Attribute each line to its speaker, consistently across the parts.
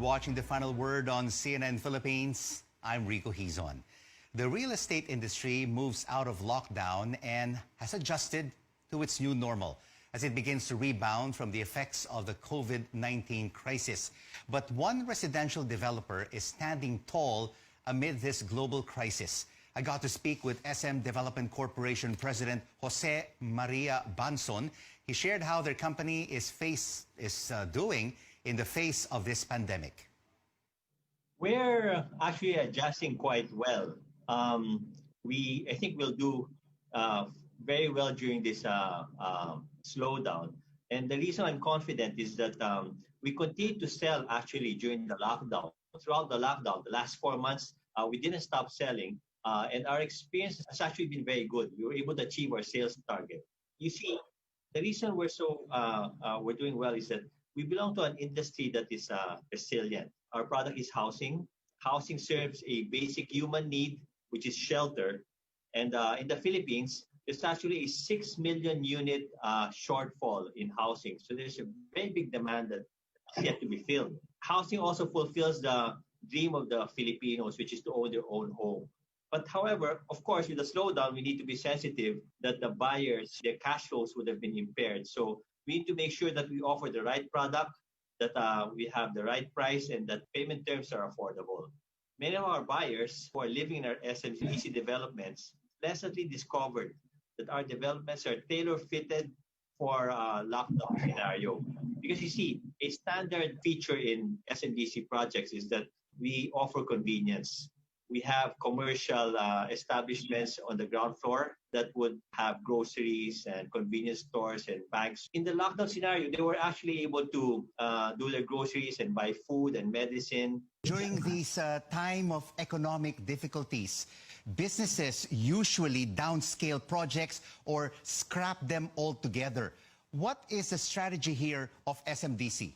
Speaker 1: Watching the final word on CNN Philippines, I'm Rico Hizon. The real estate industry moves out of lockdown and has adjusted to its new normal as it begins to rebound from the effects of the COVID-19 crisis. But one residential developer is standing tall amid this global crisis. I got to speak with SM Development Corporation President Jose Maria Banzon. He shared how their company is doing in the face of this pandemic.
Speaker 2: We're actually adjusting quite well. I think we'll do very well during this slowdown. And the reason I'm confident is that we continue to sell actually during the lockdown. Throughout the lockdown, the last 4 months, we didn't stop selling. And our experience has actually been very good. We were able to achieve our sales target. You see, the reason we're doing well is that we belong to an industry that is resilient. Our product is housing. Housing serves a basic human need, which is shelter. And in the Philippines, there's actually a 6 million unit shortfall in housing. So there's a very big demand that has yet to be filled. Housing also fulfills the dream of the Filipinos, which is to own their own home. But however, of course, with the slowdown, we need to be sensitive that the buyers, their cash flows would have been impaired. So we need to make sure that we offer the right product, that we have the right price, and that payment terms are affordable. Many of our buyers who are living in our SMDC developments pleasantly discovered that our developments are tailor-fitted for a lockdown scenario. Because you see, a standard feature in SMDC projects is that we offer convenience. We have commercial establishments on the ground floor that would have groceries and convenience stores and banks. In the lockdown scenario, they were actually able to do their groceries and buy food and medicine.
Speaker 1: During this time of economic difficulties, businesses usually downscale projects or scrap them altogether. What is the strategy here of SMDC?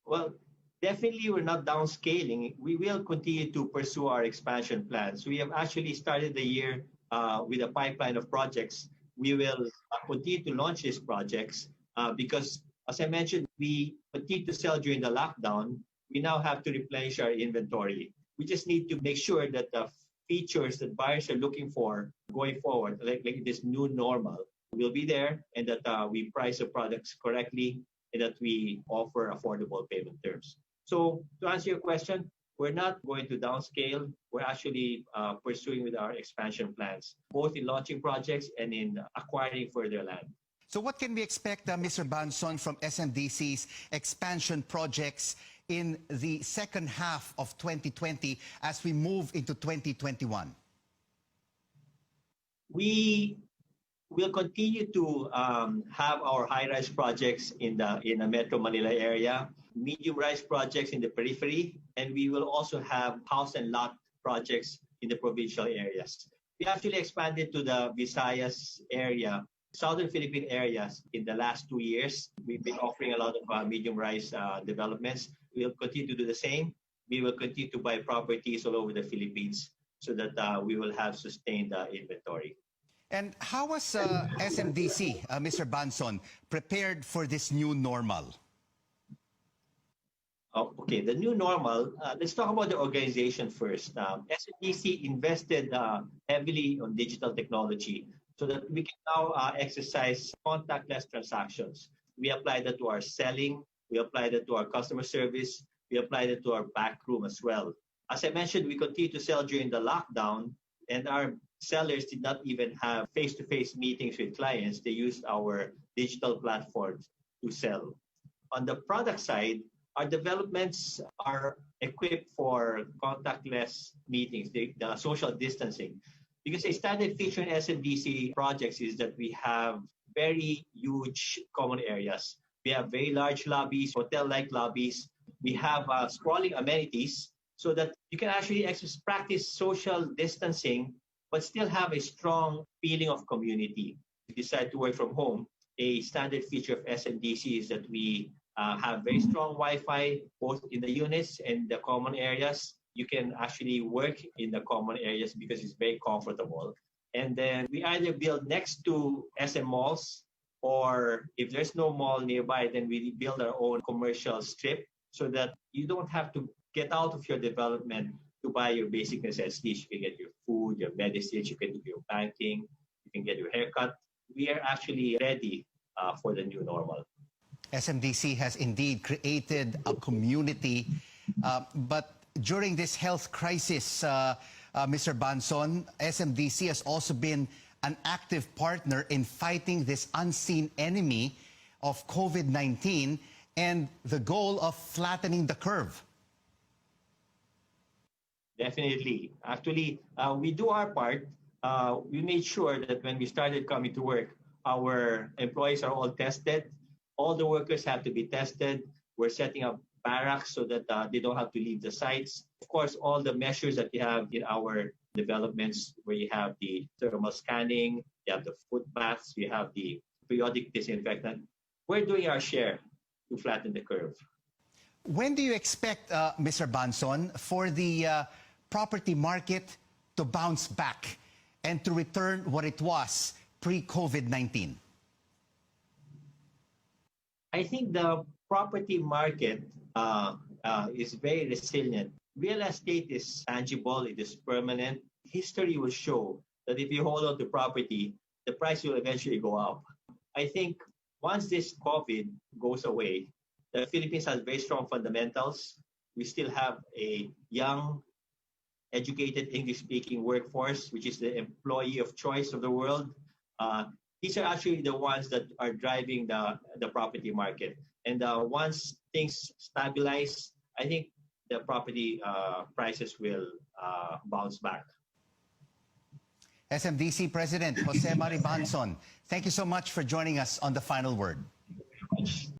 Speaker 2: Well, definitely, we're not downscaling. We will continue to pursue our expansion plans. We have actually started the year with a pipeline of projects. We will continue to launch these projects because, as I mentioned, we continue to sell during the lockdown. We now have to replenish our inventory. We just need to make sure that the features that buyers are looking for going forward, like this new normal, will be there, and that we price the products correctly and that we offer affordable payment terms. So to answer your question, we're not going to downscale. We're actually pursuing with our expansion plans, both in launching projects and in acquiring further land.
Speaker 1: So what can we expect, Mr. Banzon, from SMDC's expansion projects in the second half of 2020 as we move into 2021?
Speaker 2: We will continue to have our high-rise projects in the Metro Manila area, medium-rise projects in the periphery, and we will also have house and lot projects in the provincial areas. We actually expanded to the Visayas area, southern Philippine areas in the last 2 years. We've been offering a lot of medium-rise developments. We'll continue to do the same. We will continue to buy properties all over the Philippines so that we will have sustained inventory.
Speaker 1: And how was SMDC, Mr. Banzon, prepared for this new normal?
Speaker 2: Okay, the new normal, let's talk about the organization first. SMDC invested heavily on digital technology so that we can now exercise contactless transactions. We applied that to our selling, we applied that to our customer service, we applied it to our backroom as well. As I mentioned, we continued to sell during the lockdown, and our sellers did not even have face-to-face meetings with clients. They used our digital platforms to sell. On the product side, our developments are equipped for contactless meetings, the social distancing. Because a standard feature in SMDC projects is that we have very huge common areas. We have very large lobbies, hotel-like lobbies. We have sprawling amenities so that you can actually practice social distancing but still have a strong feeling of community. If you decide to work from home, a standard feature of SMDC is that we have very strong Wi-Fi both in the units and the common areas. You can actually work in the common areas because it's very comfortable. And then we either build next to SM malls, or if there's no mall nearby, then we build our own commercial strip so that you don't have to get out of your development to buy your basic necessities. You can get your food, your medicines, you can do your banking, you can get your haircut. We are actually ready for the new normal.
Speaker 1: SMDC has indeed created a community, but during this health crisis, Mr. Banzon, SMDC has also been an active partner in fighting this unseen enemy of COVID-19 and the goal of flattening the curve.
Speaker 2: Definitely. Actually, we do our part. We made sure that when we started coming to work, our employees are all tested. All the workers have to be tested. We're setting up barracks so that they don't have to leave the sites. Of course, all the measures that you have in our developments, where you have the thermal scanning, you have the foot baths, you have the periodic disinfectant. We're doing our share to flatten the curve.
Speaker 1: When do you expect, Mr. Banzon, for the property market to bounce back and to return what it was pre-COVID-19?
Speaker 2: I think the property market is very resilient. Real estate is tangible, it is permanent. History will show that if you hold on to property, the price will eventually go up. I think once this COVID goes away, the Philippines has very strong fundamentals. We still have a young, educated, English-speaking workforce, which is the employee of choice of the world. These are actually the ones that are driving the property market. And once things stabilize, I think the property prices will bounce back.
Speaker 1: SMDC President Jose Mari Banzon, thank you so much for joining us on The Final Word.